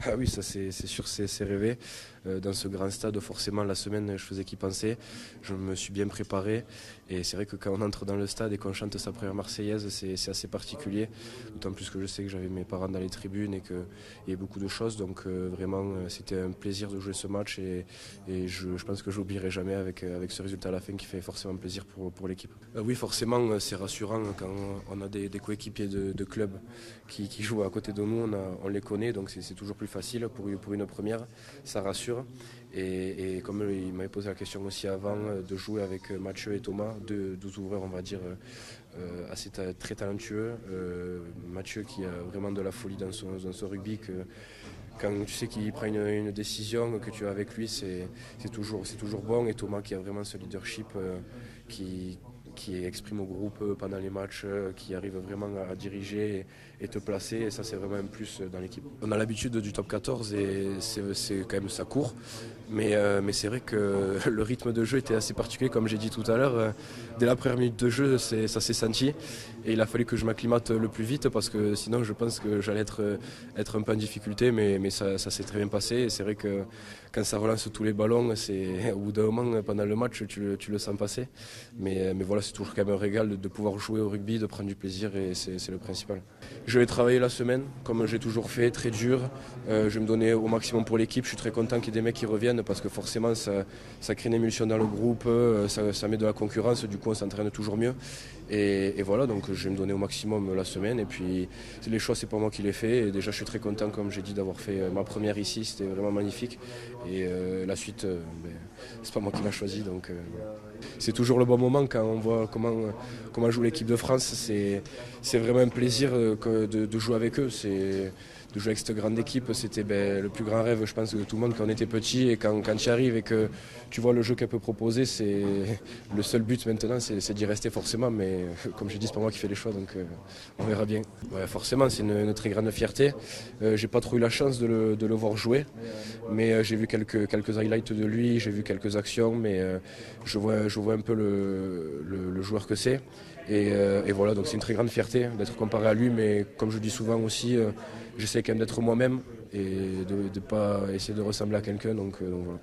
Ah oui, ça c'est sûr, c'est rêvé. Dans ce grand stade, forcément, la semaine, je faisais qu'y penser. Je me suis bien préparé. Et c'est vrai que quand on entre dans le stade et qu'on chante sa première Marseillaise, c'est assez particulier. D'autant plus que je sais que j'avais mes parents dans les tribunes et qu'il y a beaucoup de choses. Donc vraiment, c'était un plaisir de jouer ce match. Et je pense que je l'oublierai jamais avec ce résultat à la fin qui fait forcément plaisir pour l'équipe. Oui, forcément, c'est rassurant quand on a des coéquipiers de club qui jouent à côté de nous. On les connaît, donc c'est toujours plus facile pour une première. Ça rassure. Et comme il m'avait posé la question aussi avant, de jouer avec Mathieu et Thomas, deux ouvreurs, on va dire, très talentueux. Mathieu qui a vraiment de la folie dans son rugby, que quand tu sais qu'il prend une décision que tu as avec lui, c'est toujours bon. Et Thomas qui a vraiment ce leadership qui exprime au groupe pendant les matchs, qui arrive vraiment à diriger et te placer. Et ça, c'est vraiment un plus dans l'équipe. On a l'habitude du top 14 et c'est quand même ça court. Mais c'est vrai que le rythme de jeu était assez particulier, comme j'ai dit tout à l'heure. Dès la première minute de jeu, ça s'est senti. Et il a fallu que je m'acclimate le plus vite parce que sinon, je pense que j'allais être un peu en difficulté. Mais ça s'est très bien passé. Et c'est vrai que quand ça relance tous les ballons, au bout d'un moment, pendant le match, tu le sens passer. Mais voilà, c'est toujours quand même un régal de pouvoir jouer au rugby, de prendre du plaisir et c'est le principal. Je vais travailler la semaine, comme j'ai toujours fait, très dur. Je vais me donner au maximum pour l'équipe. Je suis très content qu'il y ait des mecs qui reviennent parce que forcément ça crée une émulsion dans le groupe, ça met de la concurrence, du coup on s'entraîne toujours mieux. Et voilà, donc je vais me donner au maximum la semaine. Et puis les choix, c'est pas moi qui les fais. Et déjà, je suis très content, comme j'ai dit, d'avoir fait ma première ici. C'était vraiment magnifique. Et la suite, c'est pas moi qui l'a choisi. Donc c'est toujours le bon moment quand on voit comment joue l'équipe de France. C'est vraiment un plaisir de jouer avec eux. De jouer avec cette grande équipe, c'était le plus grand rêve, je pense, de tout le monde quand on était petit. Et quand tu y arrives et que tu vois le jeu qu'elle peut proposer, c'est le seul but maintenant, c'est d'y rester forcément. Mais comme je dis, c'est pas moi qui fais les choix, donc on verra bien. Ouais, forcément, c'est une très grande fierté. J'ai pas trop eu la chance de le voir jouer, mais j'ai vu quelques highlights de lui, j'ai vu quelques actions, mais je vois un peu le joueur que c'est. Et voilà, donc c'est une très grande fierté d'être comparé à lui, mais comme je dis souvent aussi, j'essaie quand même d'être moi-même et de ne pas essayer de ressembler à quelqu'un, donc voilà.